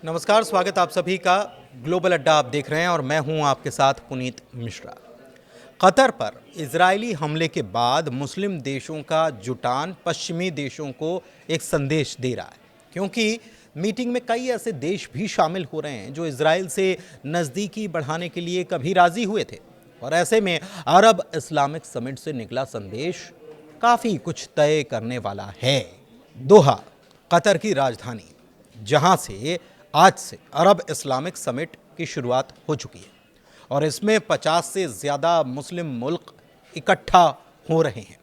नमस्कार, स्वागत आप सभी का। ग्लोबल अड्डा आप देख रहे हैं और मैं हूं आपके साथ पुनीत मिश्रा। कतर पर इजरायली हमले के बाद मुस्लिम देशों का जुटान पश्चिमी देशों को एक संदेश दे रहा है, क्योंकि मीटिंग में कई ऐसे देश भी शामिल हो रहे हैं जो इजराइल से नज़दीकी बढ़ाने के लिए कभी राजी हुए थे। और ऐसे में अरब इस्लामिक समिट से निकला संदेश काफ़ी कुछ तय करने वाला है। दोहा, कतर की राजधानी, जहां से आज से अरब इस्लामिक समिट की शुरुआत हो चुकी है और इसमें 50 से ज़्यादा मुस्लिम मुल्क इकट्ठा हो रहे हैं।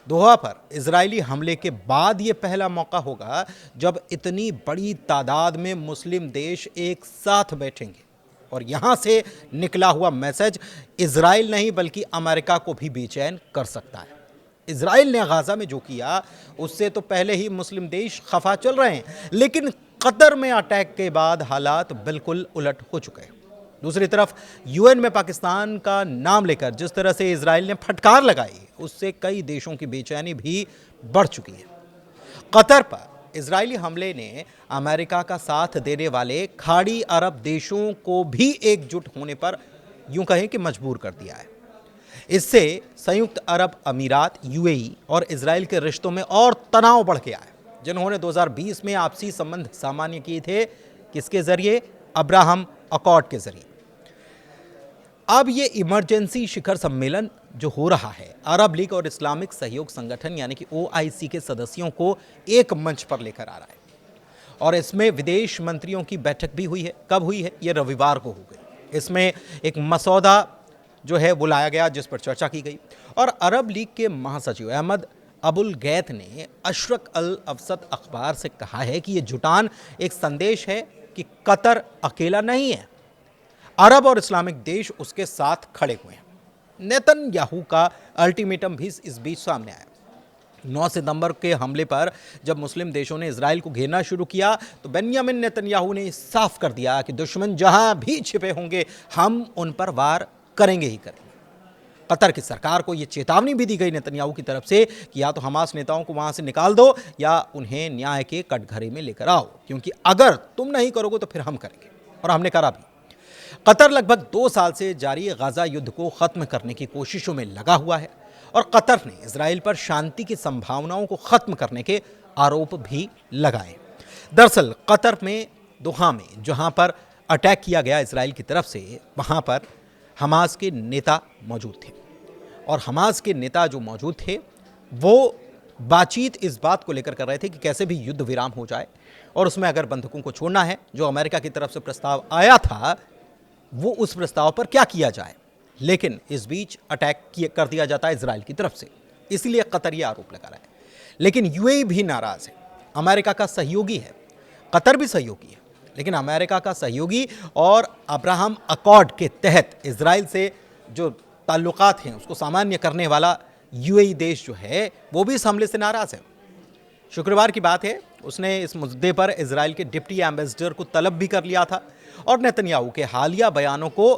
दोहा पर इजरायली हमले के बाद ये पहला मौका होगा जब इतनी बड़ी तादाद में मुस्लिम देश एक साथ बैठेंगे और यहाँ से निकला हुआ मैसेज इजराइल नहीं बल्कि अमेरिका को भी बेचैन कर सकता है। इजराइल ने गाज़ा में जो किया उससे तो पहले ही मुस्लिम देश खफा चल रहे हैं, लेकिन कतर में अटैक के बाद हालात बिल्कुल उलट हो चुके हैं। दूसरी तरफ यूएन में पाकिस्तान का नाम लेकर जिस तरह से इजराइल ने फटकार लगाई, उससे कई देशों की बेचैनी भी बढ़ चुकी है। कतर पर इजरायली हमले ने अमेरिका का साथ देने वाले खाड़ी अरब देशों को भी एकजुट होने पर यूं कहें कि मजबूर कर दिया है। इससे संयुक्त अरब अमीरात यूएई और इजराइल के रिश्तों में और तनाव बढ़ गया है, जिन्होंने 2020 में आपसी संबंध सामान्य किए थे। किसके जरिए? अब्राहम अकॉर्ड के जरिए। अब ये इमरजेंसी शिखर सम्मेलन जो हो रहा है, अरब लीग और इस्लामिक सहयोग संगठन यानी कि ओआईसी के सदस्यों को एक मंच पर लेकर आ रहा है और इसमें विदेश मंत्रियों की बैठक भी हुई है। कब हुई है? ये रविवार को हो गई। इसमें एक मसौदा जो है वो लाया गया जिस पर चर्चा की गई और अरब लीग के महासचिव अहमद अबुल गैत ने अशरक अल अवसत अखबार से कहा है कि ये जुटान एक संदेश है कि कतर अकेला नहीं है, अरब और इस्लामिक देश उसके साथ खड़े हुए हैं। नेतन्याहू का अल्टीमेटम भी इस बीच सामने आया। 9 सितंबर के हमले पर जब मुस्लिम देशों ने इजराइल को घेरना शुरू किया तो बेन्यामिन नेतन्याहू ने साफ कर दिया कि दुश्मन जहां भी छिपे होंगे हम उन पर वार करेंगे ही करेंगे। कतर की सरकार को यह चेतावनी भी दी गई नेतन्याहू की तरफ से कि या तो हमास नेताओं को वहां से निकाल दो या उन्हें न्याय के कटघरे में लेकर आओ, क्योंकि अगर तुम नहीं करोगे तो फिर हम करेंगे। और हमने करा भी। कतर लगभग 2 साल से जारी गाजा युद्ध को खत्म करने की कोशिशों में लगा हुआ है और कतर ने इजराइल पर शांति की संभावनाओं को खत्म करने के आरोप भी लगाए। दरअसल कतर में दोहा में जहां पर अटैक किया गया इजराइल की तरफ से, वहां पर हमास के नेता मौजूद थे और हमास के नेता जो मौजूद थे वो बातचीत इस बात को लेकर कर रहे थे कि कैसे भी युद्ध विराम हो जाए और उसमें अगर बंधकों को छोड़ना है, जो अमेरिका की तरफ से प्रस्ताव आया था, वो उस प्रस्ताव पर क्या किया जाए। लेकिन इस बीच अटैक कर दिया जाता है इजराइल की तरफ से, इसलिए कतर ये आरोप लगा रहा है। लेकिन यूएई भी नाराज है, अमेरिका का सहयोगी है, कतर भी सहयोगी है, लेकिन अमेरिका का सहयोगी और अब्राहम अकॉर्ड के तहत इजराइल से जो ताल्लुकात हैं उसको सामान्य करने वाला यूएई देश जो है वो भी इस हमले से नाराज है। शुक्रवार की बात है, उसने इस मुद्दे पर इजराइल के डिप्टी एम्बेसडर को तलब भी कर लिया था और नेतन्याहू के हालिया बयानों को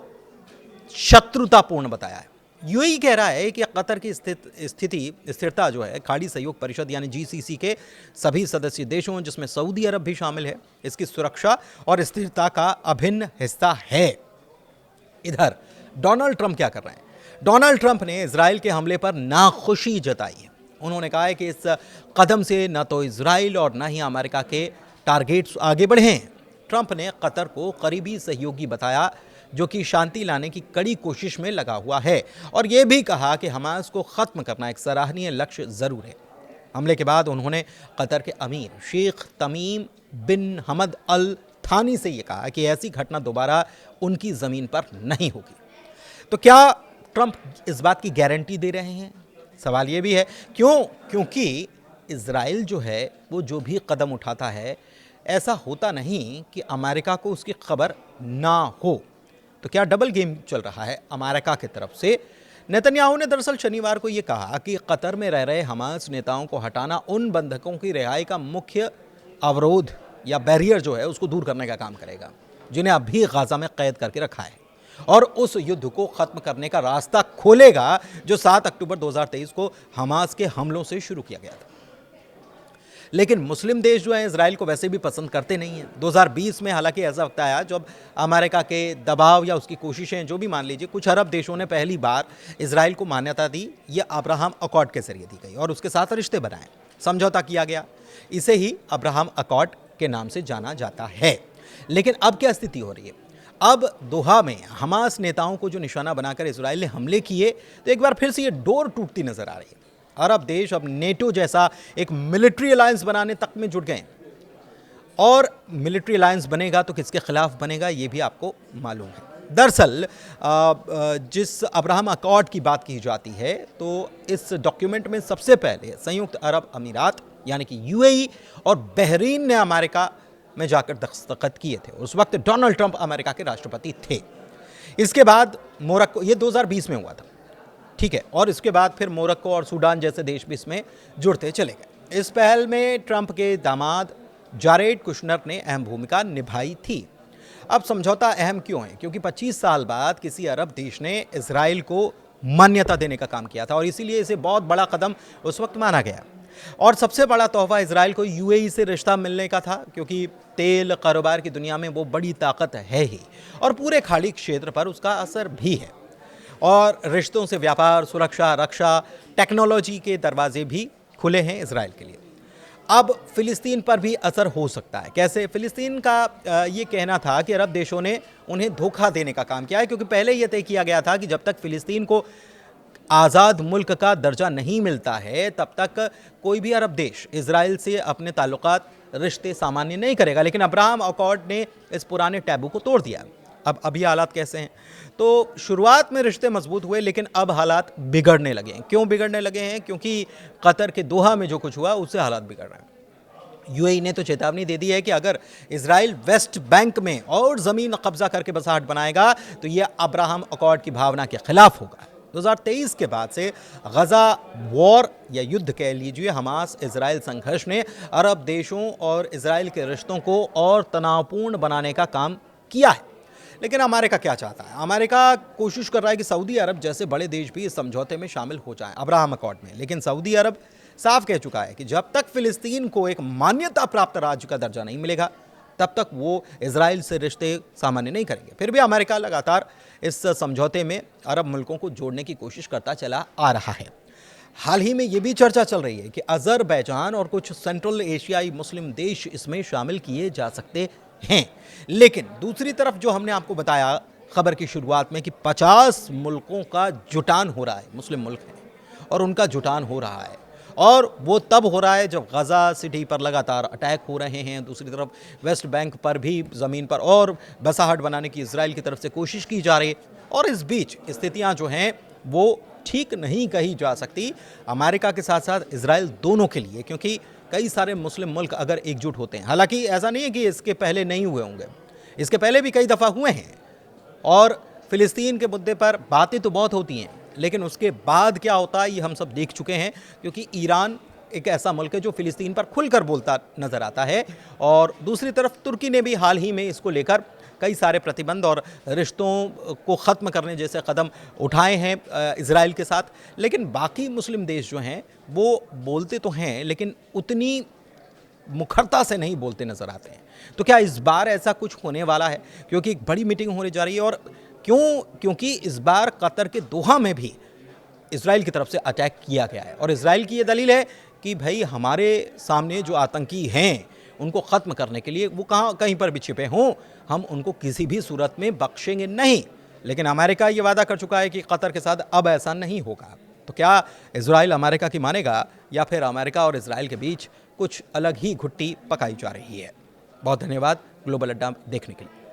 शत्रुतापूर्ण बताया है। यूएई कह रहा है कि कतर की स्थिरता जो है खाड़ी सहयोग परिषद यानी जीसीसी के सभी सदस्य देशों जिसमें सऊदी अरब भी शामिल है, इसकी सुरक्षा और स्थिरता का अभिन्न हिस्सा है। इधर डोनाल्ड ट्रंप क्या कर रहे हैं? डोनाल्ड ट्रंप ने इजराइल के हमले पर नाखुशी जताई है। उन्होंने कहा है कि इस कदम से न तो इजराइल और न ही अमेरिका के टारगेट्स आगे बढ़े हैं। ट्रंप ने कतर को करीबी सहयोगी बताया जो कि शांति लाने की कड़ी कोशिश में लगा हुआ है और यह भी कहा कि हमास को ख़त्म करना एक सराहनीय लक्ष्य ज़रूर है। हमले के बाद उन्होंने कतर के अमीर शेख तमीम बिन हमद अल थानी से ये कहा कि ऐसी घटना दोबारा उनकी ज़मीन पर नहीं होगी। तो क्या ट्रंप इस बात की गारंटी दे रहे हैं? सवाल ये भी है। क्यों? क्योंकि इजराइल जो है वो जो भी कदम उठाता है, ऐसा होता नहीं कि अमेरिका को उसकी खबर ना हो। तो क्या डबल गेम चल रहा है अमेरिका की तरफ से? नेतन्याहू ने दरअसल शनिवार को ये कहा कि कतर में रह रहे हमास नेताओं को हटाना उन बंधकों की रिहाई का मुख्य अवरोध या बैरियर जो है उसको दूर करने का काम करेगा, जिन्हें अभी गाजा में कैद करके रखा है, और उस युद्ध को ख़त्म करने का रास्ता खोलेगा जो 7 अक्टूबर 2023 को हमास के हमलों से शुरू किया गया था। लेकिन मुस्लिम देश जो हैं इजराइल को वैसे भी पसंद करते नहीं हैं। 2020 में हालांकि ऐसा वक्त आया जब अमेरिका के दबाव या उसकी कोशिशें जो भी मान लीजिए, कुछ अरब देशों ने पहली बार इजराइल को मान्यता दी। ये अब्राहम अकॉर्ड के जरिए दी गई और उसके साथ रिश्ते बनाए, समझौता किया गया। इसे ही अब्राहम अकॉर्ड के नाम से जाना जाता है। लेकिन अब क्या स्थिति हो रही है? अब दोहा में हमास नेताओं को जो निशाना बनाकर इजराइल ने हमले किए, तो एक बार फिर से ये डोर टूटती नजर आ रही है। अरब देश अब नेटो जैसा एक मिलिट्री अलायंस बनाने तक में जुट गए हैं, और मिलिट्री अलायंस बनेगा तो किसके खिलाफ बनेगा ये भी आपको मालूम है। दरअसल जिस अब्राहम अकॉर्ड की बात की जाती है, तो इस डॉक्यूमेंट में सबसे पहले संयुक्त अरब अमीरात यानी कि यूएई और बहरीन ने अमेरिका में जाकर दस्तखत किए थे। उस वक्त डोनाल्ड ट्रंप अमेरिका के राष्ट्रपति थे। इसके बाद मोरक्को, ये 2020 में हुआ था, ठीक है, और इसके बाद फिर मोरक्को और सूडान जैसे देश भी इसमें जुड़ते चले गए। इस पहल में ट्रंप के दामाद जारेड कुशनर ने अहम भूमिका निभाई थी। अब समझौता अहम क्यों है? क्योंकि 25 साल बाद किसी अरब देश ने इजराइल को मान्यता देने का काम किया था, और इसीलिए इसे बहुत बड़ा कदम उस वक्त माना गया। और सबसे बड़ा तोहफा इजराइल को यूएई से रिश्ता मिलने का था, क्योंकि तेल कारोबार की दुनिया में वो बड़ी ताकत है ही, और पूरे खाड़ी क्षेत्र पर उसका असर भी है। और रिश्तों से व्यापार, सुरक्षा, रक्षा, टेक्नोलॉजी के दरवाजे भी खुले हैं इजराइल के लिए। अब फिलिस्तीन पर भी असर हो सकता है। कैसे? फिलिस्तीन का ये कहना था कि अरब देशों ने उन्हें धोखा देने का काम किया है, क्योंकि पहले यह तय किया गया था कि जब तक फिलिस्तीन को आज़ाद मुल्क का दर्जा नहीं मिलता है, तब तक कोई भी अरब देश इजराइल से अपने ताल्लुकात, रिश्ते सामान्य नहीं करेगा। लेकिन अब्राहम अकॉर्ड ने इस पुराने टैबू को तोड़ दिया। अब अभी हालात कैसे हैं? तो शुरुआत में रिश्ते मजबूत हुए, लेकिन अब हालात बिगड़ने लगे हैं। क्यों बिगड़ने लगे हैं? क्योंकि कतर के दोहा में जो कुछ हुआ उससे हालात बिगड़ रहे हैं। यूएई ने तो चेतावनी दे दी है कि अगर इजराइल वेस्ट बैंक में और ज़मीन कब्जा करके बसाहट बनाएगा तो यह अब्राहम अकॉर्ड की भावना के खिलाफ होगा। 2023 के बाद से गजा वॉर या युद्ध कह लीजिए, हमास इजराइल संघर्ष ने अरब देशों और इजराइल के रिश्तों को और तनावपूर्ण बनाने का काम किया है। लेकिन अमेरिका क्या चाहता है? अमेरिका कोशिश कर रहा है कि सऊदी अरब जैसे बड़े देश भी इस समझौते में शामिल हो जाएं, अब्राहम अकॉर्ड में। लेकिन सऊदी अरब साफ कह चुका है कि जब तक फिलिस्तीन को एक मान्यता प्राप्त राज्य का दर्जा नहीं मिलेगा, तब तक वो इजराइल से रिश्ते सामान्य नहीं करेंगे। फिर भी अमेरिका लगातार इस समझौते में अरब मुल्कों को जोड़ने की कोशिश करता चला आ रहा है। हाल ही में ये भी चर्चा चल रही है कि अजरबैजान और कुछ सेंट्रल एशियाई मुस्लिम देश इसमें शामिल किए जा सकते हैं। लेकिन दूसरी तरफ जो हमने आपको बताया खबर की शुरुआत में कि 50 मुल्कों का जुटान हो रहा है, मुस्लिम मुल्क हैं और उनका जुटान हो रहा है, और वो तब हो रहा है जब गजा सिटी पर लगातार अटैक हो रहे हैं। दूसरी तरफ वेस्ट बैंक पर भी ज़मीन पर और बसाहट बनाने की इजराइल की तरफ से कोशिश की जा रही है। और इस बीच स्थितियां जो हैं वो ठीक नहीं कही जा सकती अमेरिका के साथ साथ इजराइल दोनों के लिए, क्योंकि कई सारे मुस्लिम मुल्क अगर एकजुट होते हैं, हालांकि ऐसा नहीं है कि इसके पहले नहीं हुए होंगे, इसके पहले भी कई दफ़ा हुए हैं, और फ़िलिस्तीन के मुद्दे पर बातें तो बहुत होती हैं, लेकिन उसके बाद क्या होता है ये हम सब देख चुके हैं। क्योंकि ईरान एक ऐसा मुल्क है जो फ़िलिस्तीन पर खुलकर बोलता नज़र आता है, और दूसरी तरफ तुर्की ने भी हाल ही में इसको लेकर कई सारे प्रतिबंध और रिश्तों को ख़त्म करने जैसे कदम उठाए हैं इजराइल के साथ। लेकिन बाकी मुस्लिम देश जो हैं वो बोलते तो हैं, लेकिन उतनी मुखरता से नहीं बोलते नज़र आते हैं। तो क्या इस बार ऐसा कुछ होने वाला है? क्योंकि एक बड़ी मीटिंग होने जा रही है, और क्योंकि इस बार कतर के दोहा में भी इजराइल की तरफ से अटैक किया गया है, और इजराइल की ये दलील है कि भाई हमारे सामने जो आतंकी हैं उनको ख़त्म करने के लिए वो कहीं पर भी छिपे हों, हम उनको किसी भी सूरत में बख्शेंगे नहीं। लेकिन अमेरिका ये वादा कर चुका है कि कतर के साथ अब ऐसा नहीं होगा। तो क्या इजराइल अमेरिका की मानेगा, या फिर अमेरिका और इजराइल के बीच कुछ अलग ही घुट्टी पकाई जा रही है? बहुत धन्यवाद ग्लोबल अड्डा देखने के लिए।